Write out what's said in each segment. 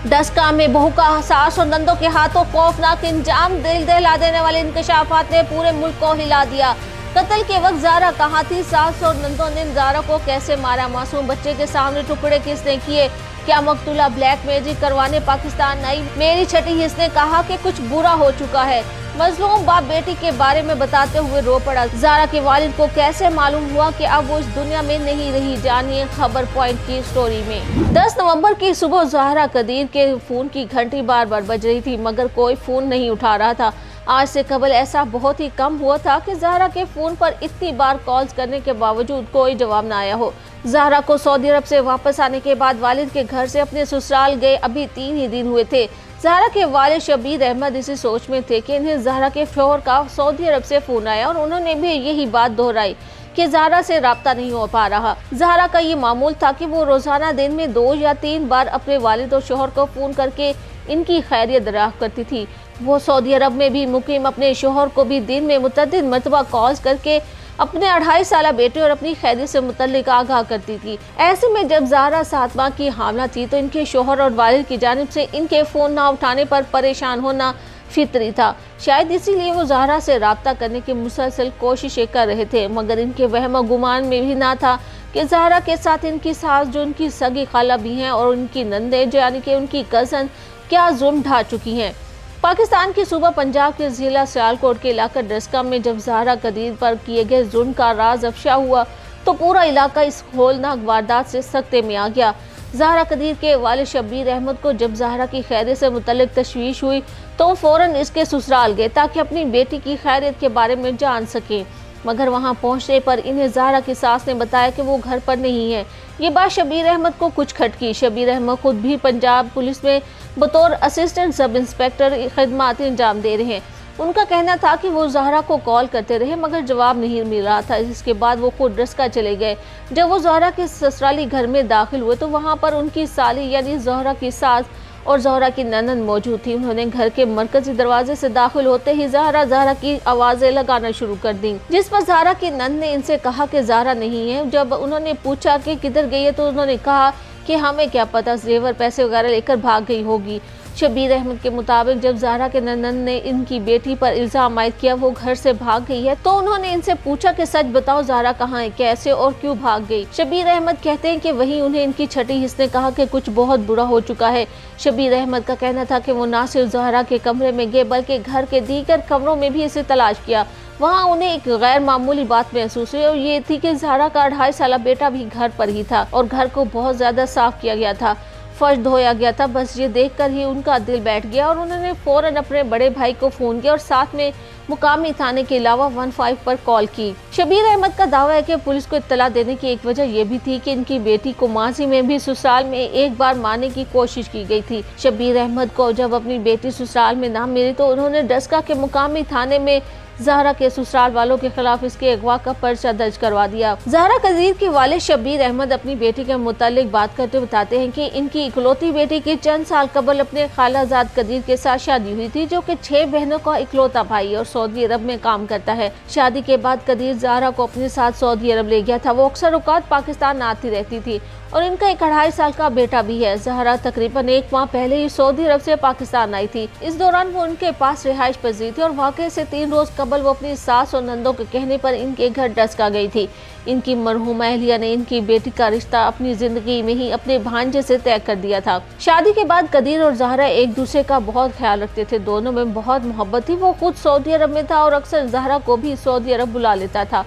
डस्का में बहू का सास और नंदों के हाथों खौफनाक इंजाम, दिल दहला देने वाले इंकशाफात ने पूरे मुल्क को हिला दिया। कत्ल के वक्त ज़ारा कहाँ थी? सास और नंदों ने ज़ारा को कैसे मारा? मासूम बच्चे के सामने टुकड़े किसने किए? क्या मकतूला ब्लैक मैजिक करवाने पाकिस्तान आई? मेरी छठी हिस्स ने कहा कि कुछ बुरा हो चुका है। मजलूम बाप बेटी के बारे में बताते हुए रो पड़ा। ज़ारा के वालिद को कैसे मालूम हुआ कि अब वो इस दुनिया में नहीं रही? जानिए खबर पॉइंट की स्टोरी में। 10 नवंबर की सुबह ज़हरा कदीर के फोन की घंटी बार बार बज रही थी, मगर कोई फोन नहीं उठा रहा था। आज से कबल ऐसा बहुत ही कम हुआ था कि ज़हरा के फोन पर इतनी बार कॉल्स करने के बावजूद कोई जवाब न आया हो। ज़हरा को सऊदी अरब से वापस आने के बाद वालिद के घर से अपने ससुराल गए अभी 3 ही दिन हुए थे। ज़हरा के वालिद शबीर अहमद इसी सोच में थे कि इन्हें ज़हरा के शौहर का सऊदी अरब से फोन आया और उन्होंने भी यही बात दोहराई कि ज़हरा से राब्ता नहीं हो पा रहा। ज़हरा का ये मामूल था कि वो रोजाना दिन में 2 या 3 बार अपने वालिद और शौहर को फोन करके इनकी खैरियत दरियाफ्त करती थी। वो सऊदी अरब में भी मुकीम अपने शौहर को भी दिन में मुतअद्दिद मरतबा कॉल्स करके अपने 2.5 साल बेटे और अपनी खैरियत से मुतल्लिक आगाह करती थी। ऐसे में जब ज़हरा 7 माह की हामला थी तो इनके शौहर और वालिद की जानिब से इनके फ़ोन ना उठाने पर परेशान होना फितरी था। शायद इसीलिए वो ज़हरा से राब्ता करने की मुसलसल कोशिशें कर रहे थे, मगर इनके वहम गुमान में भी ना था कि ज़हरा के साथ इनकी सास, जो उनकी सगी खाला भी हैं, और उनकी नंदे, जो यानी कि उनकी कज़न, क्या जुल्म ढा चुकी हैं। पाकिस्तान की सूबा पंजाब के ज़िला सियालकोट के इलाका डस्का में जब ज़हरा कदीर पर किए गए जुल्म का राज अफशा हुआ तो पूरा इलाका इस होलनाक वारदात से सख्ते में आ गया। ज़हरा कदीर के वालिद शबीर अहमद को जब ज़हरा की खैरियत से मुतल्लिक तशवीश हुई तो वो फ़ौरन इसके ससुराल गए ताकि अपनी बेटी की खैरियत के बारे में जान सकें, मगर वहां पहुंचने पर इन्हें ज़हरा की सास ने बताया कि वो घर पर नहीं है। ये बात शबीर अहमद को कुछ खटकी। शबीर अहमद खुद भी पंजाब पुलिस में बतौर असिस्टेंट सब इंस्पेक्टर खिदमात अंजाम दे रहे हैं। उनका कहना था कि वो ज़हरा को कॉल करते रहे मगर जवाब नहीं मिल रहा था। इसके बाद वो खुद डस्का चले गए। जब वो ज़हरा के ससुराली घर में दाखिल हुए तो वहाँ पर उनकी साली यानी ज़हरा की सास और ज़हरा की ननद मौजूद थी। उन्होंने घर के मरकजी दरवाजे से दाखिल होते ही ज़हरा की आवाज़ें लगाना शुरू कर दी, जिस पर ज़हरा की ननद ने इनसे कहा कि ज़हरा नहीं है। जब उन्होंने पूछा कि किधर गई है तो उन्होंने कहा कि हमें क्या पता, जेवर पैसे वगैरह लेकर भाग गई होगी। शबीर अहमद के मुताबिक जब ज़हरा के ननद ने इनकी बेटी पर इल्ज़ाम आयद किया वो घर से भाग गई है तो उन्होंने इनसे पूछा कि सच बताओ ज़हरा कहाँ है, कैसे और क्यों भाग गई। शबीर अहमद कहते हैं कि वहीं उन्हें इनकी छठी हिस्स ने कहा कि कुछ बहुत बुरा हो चुका है। शबीर अहमद का कहना था कि वो ना सिर्फ ज़हरा के कमरे में गए बल्कि घर के दीगर कमरों में भी इसे तलाश किया। वहाँ उन्हें एक गैर मामूली बात महसूस हुई और ये थी कि ज़हरा का 2.5 साल बेटा भी घर पर ही था और घर को बहुत ज्यादा साफ किया गया था, फर्श धोया गया था। बस ये देखकर ही उनका दिल बैठ गया और उन्होंने फौरन अपने बड़े भाई को फोन किया और साथ में मुकामी थाने के अलावा 15 पर कॉल की। शबीर अहमद का दावा है कि पुलिस को इत्तला देने की एक वजह यह भी थी कि इनकी बेटी को माजी में भी ससुराल में एक बार मारने की कोशिश की गई थी। शबीर अहमद को जब अपनी बेटी ससुराल में ना मिली तो उन्होंने डस्का के मुकामी थाने में ज़हरा के ससुराल वालों के खिलाफ इसके अगवा का पर्चा दर्ज करवा दिया। ज़हरा कदीर के वालिद शबीर अहमद अपनी बेटी के मुतालिक बात करते हुए बताते हैं कि इनकी इकलौती बेटी की चंद साल कबल अपने खालाजाद कदीर के साथ शादी हुई थी, जो कि 6 बहनों का इकलौता भाई और सऊदी अरब में काम करता है। शादी के बाद कदीर ज़हरा को अपने साथ सऊदी अरब ले गया था। वो अक्सर औकात पाकिस्तान आती रहती थी और इनका एक 2.5 साल का बेटा भी है। ज़हरा तकरीबन 1 माह पहले ही सऊदी अरब से पाकिस्तान आई थी। इस दौरान वो उनके पास रिहाइश पजीर थी और वाकई से 3 रोज कबल वो अपनी सास और नंदों के कहने पर इनके घर डस्का गई थी। इनकी मरहूमा अहलिया ने इनकी बेटी का रिश्ता अपनी जिंदगी में ही अपने भांजे से तय कर दिया था। शादी के बाद कदीर और ज़हरा एक दूसरे का बहुत ख्याल रखते थे। दोनों में बहुत मोहब्बत थी। वो खुद सऊदी अरब में था और अक्सर ज़हरा को भी सऊदी अरब बुला लेता था।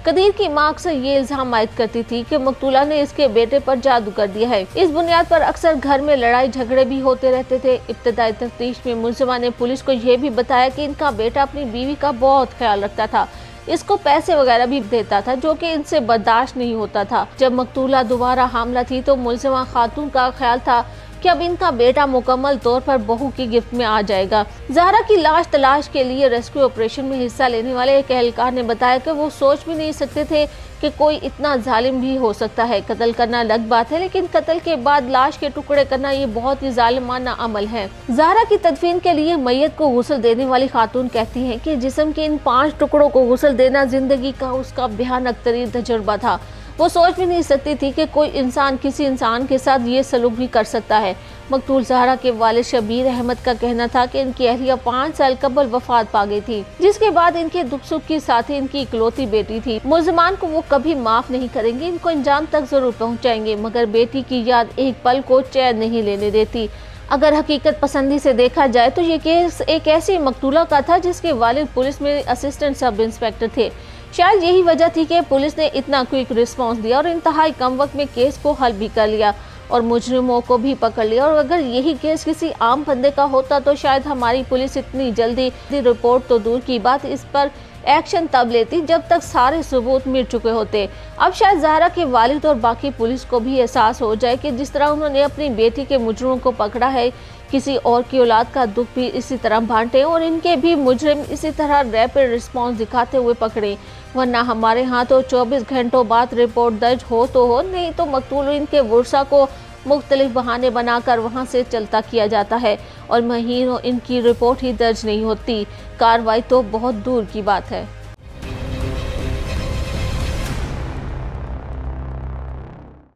कदीर की मां अक्सर ये इल्जाम आयद करती थी कि मकतूला ने इसके बेटे पर जादू कर दिया है। इस बुनियाद पर अक्सर घर में लड़ाई झगड़े भी होते रहते थे। इब्तदाई तफ्तीश में मुलजिमा ने पुलिस को यह भी बताया कि इनका बेटा अपनी बीवी का बहुत ख्याल रखता था, इसको पैसे वगैरह भी देता था, जो कि इनसे बर्दाश्त नहीं होता था। जब मकतूला दोबारा हामला थी तो मुलजिमा खातून का ख्याल था कि अब इनका बेटा मुकम्मल तौर पर बहू की गिफ्ट में आ जाएगा। ज़हरा की लाश तलाश के लिए रेस्क्यू ऑपरेशन में हिस्सा लेने वाले एक एहलकार ने बताया कि वो सोच भी नहीं सकते थे कि कोई इतना जालिम भी हो सकता है। कत्ल करना अलग बात है, लेकिन कत्ल के बाद लाश के टुकड़े करना ये बहुत ही जालिमाना अमल है। ज़हरा की तदफीन के लिए मैयत को गुस्ल देने वाली खातून कहती हैं कि जिस्म के इन 5 टुकड़ों को गुस्ल देना जिंदगी का उसका भयानक तरीन तजुर्बा था। वो सोच भी नहीं सकती थी कि कोई इंसान किसी इंसान के साथ ये सलूक भी कर सकता है। मकतूल ज़हरा के वालिद शबीर अहमद का कहना था कि इनकी अहलिया 5 साल कबल वफात पा गई थी, जिसके बाद इनके दुख सुख की साथी इनकी इकलौती बेटी थी। मुल्ज़िमान को वो कभी माफ नहीं करेंगे, इनको अंजाम तक जरूर पहुँचाएंगे, मगर बेटी की याद एक पल को चैन नहीं लेने देती। अगर हकीकत पसंदी से देखा जाए तो ये केस एक ऐसी मकतूला का था जिसके वालिद पुलिस में असिस्टेंट सब इंस्पेक्टर थे। शायद यही वजह थी कि पुलिस ने इतना क्विक रिस्पांस दिया और इंतहाई कम वक्त में केस को हल भी कर लिया और मुजरिमों को भी पकड़ लिया। और अगर यही केस किसी आम बंदे का होता तो शायद हमारी पुलिस इतनी जल्दी रिपोर्ट तो दूर की बात, इस पर एक्शन तब लेती जब तक सारे सबूत मिट चुके होते। अब शायद ज़हरा के वालिद और बाकी पुलिस को भी एहसास हो जाए कि जिस तरह उन्होंने अपनी बेटी के मुजरिमों को पकड़ा है, किसी और की औलाद का दुख भी इसी तरह बांटे और इनके भी मुजरिम इसी तरह रैपिड रिस्पांस दिखाते हुए पकड़े। वरना हमारे यहाँ तो 24 घंटों बाद रिपोर्ट दर्ज हो तो हो, नहीं तो मकतूल इनके वर्षा को मुख्तलिफ बहाने बनाकर वहाँ से चलता किया जाता है और महीनों इनकी रिपोर्ट ही दर्ज नहीं होती। कार्रवाई तो बहुत दूर की बात है।